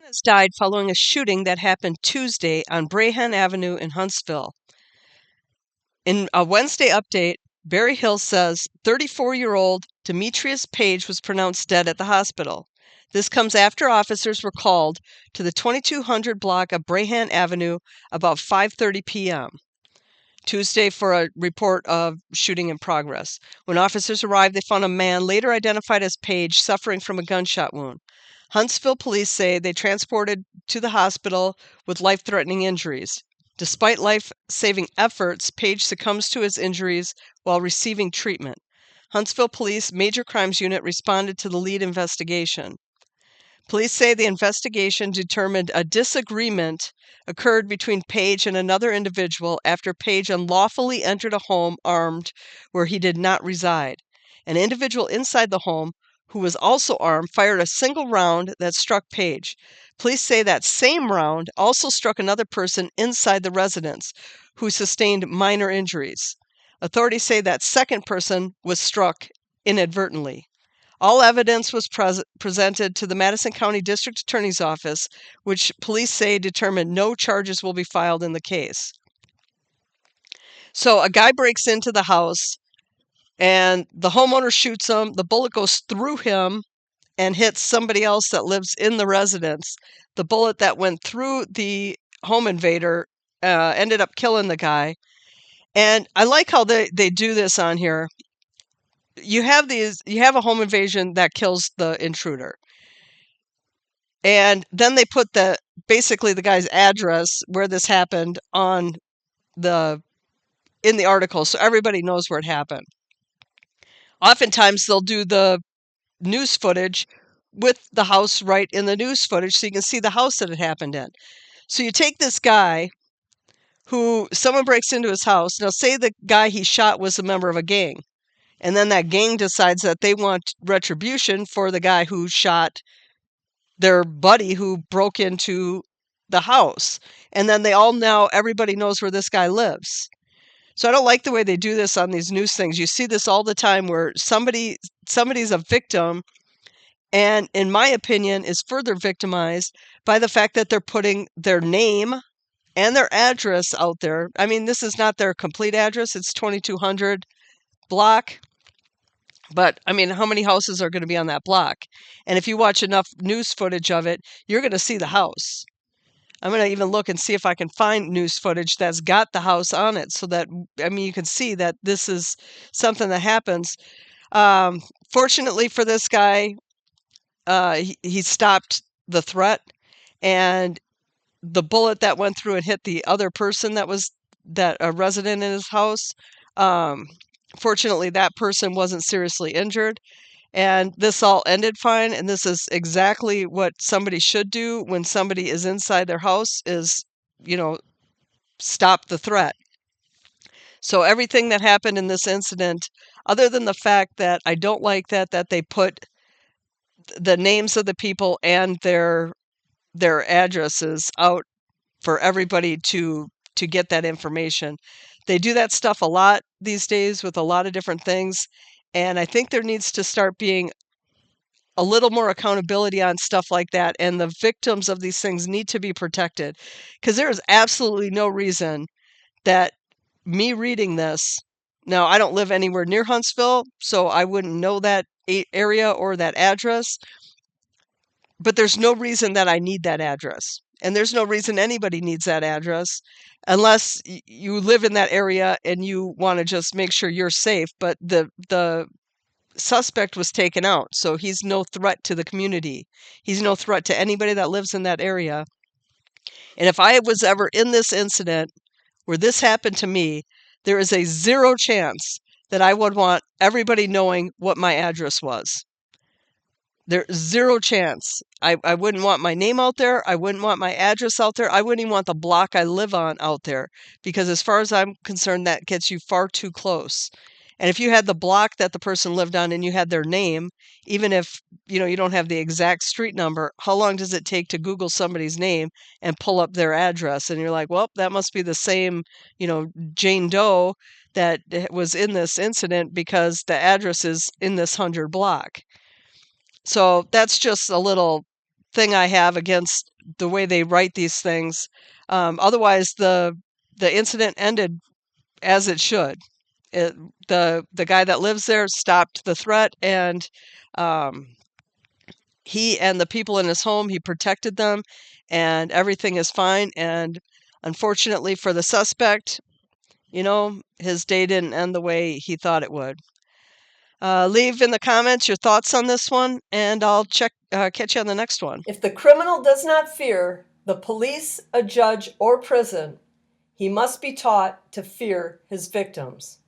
Has died following a shooting that happened Tuesday on Brahan Avenue in Huntsville. In a Wednesday update, Berry Hill says 34-year-old Demetrius Page was pronounced dead at the hospital. This comes after officers were called to the 2200 block of Brahan Avenue about 5:30 p.m. Tuesday for a report of shooting in progress. When officers arrived, they found a man later identified as Page suffering from a gunshot wound. Huntsville police say they transported to the hospital with life-threatening injuries. Despite life-saving efforts, Page succumbs to his injuries while receiving treatment. Huntsville Police Major Crimes Unit responded to the lead investigation. Police say the investigation determined a disagreement occurred between Page and another individual after Page unlawfully entered a home armed where he did not reside. An individual inside the home, who was also armed, fired a single round that struck Page. Police say that same round also struck another person inside the residence, who sustained minor injuries. Authorities say that second person was struck inadvertently. All evidence was presented to the Madison County District Attorney's Office, which police say determined no charges will be filed in the case. So a guy breaks into the house, and the homeowner shoots him. The bullet goes through him and hits somebody else that lives in the residence. The bullet that went through the home invader ended up killing the guy. And I like how they do this on here. You have a home invasion that kills the intruder. And then they put basically the guy's address where this happened in the article, so everybody knows where it happened. Oftentimes they'll do the news footage with the house right in the news footage so you can see the house that it happened in. So you take this guy who someone breaks into his house. Now say the guy he shot was a member of a gang. And then that gang decides that they want retribution for the guy who shot their buddy who broke into the house. And then everybody knows where this guy lives. So I don't like the way they do this on these news things. You see this all the time where somebody's a victim and, in my opinion, is further victimized by the fact that they're putting their name and their address out there. I mean, this is not their complete address. It's 2200 block. But, I mean, how many houses are going to be on that block? And if you watch enough news footage of it, you're going to see the house. I'm going to even look and see if I can find news footage that's got the house on it so that, I mean, you can see that this is something that happens. Fortunately for this guy, he stopped the threat, and the bullet that went through and hit the other person a resident in his house, fortunately, that person wasn't seriously injured, and this all ended fine. And this is exactly what somebody should do when somebody is inside their house is, stop the threat. So everything that happened in this incident, other than the fact that I don't like that they put the names of the people and their addresses out for everybody to get that information. They do that stuff a lot these days with a lot of different things. And I think there needs to start being a little more accountability on stuff like that. And the victims of these things need to be protected, because there is absolutely no reason that me reading this. Now, I don't live anywhere near Huntsville, so I wouldn't know that area or that address. But there's no reason that I need that address. And there's no reason anybody needs that address unless you live in that area and you want to just make sure you're safe. But the suspect was taken out, so he's no threat to the community. He's no threat to anybody that lives in that area. And if I was ever in this incident where this happened to me, there is a 0 chance that I would want everybody knowing what my address was. There's 0 chance. I wouldn't want my name out there. I wouldn't want my address out there. I wouldn't even want the block I live on out there, because as far as I'm concerned, that gets you far too close. And if you had the block that the person lived on and you had their name, even if you don't have the exact street number, how long does it take to Google somebody's name and pull up their address? And you're like, well, that must be the same, Jane Doe that was in this incident because the address is in this 100 block. So that's just a little thing I have against the way they write these things. Otherwise, the incident ended as it should. The guy that lives there stopped the threat, and um, he and the people in his home, he protected them, and everything is fine. And unfortunately for the suspect, his day didn't end the way he thought it would. Leave in the comments your thoughts on this one, and I'll catch you on the next one. If the criminal does not fear the police, a judge, or prison, he must be taught to fear his victims.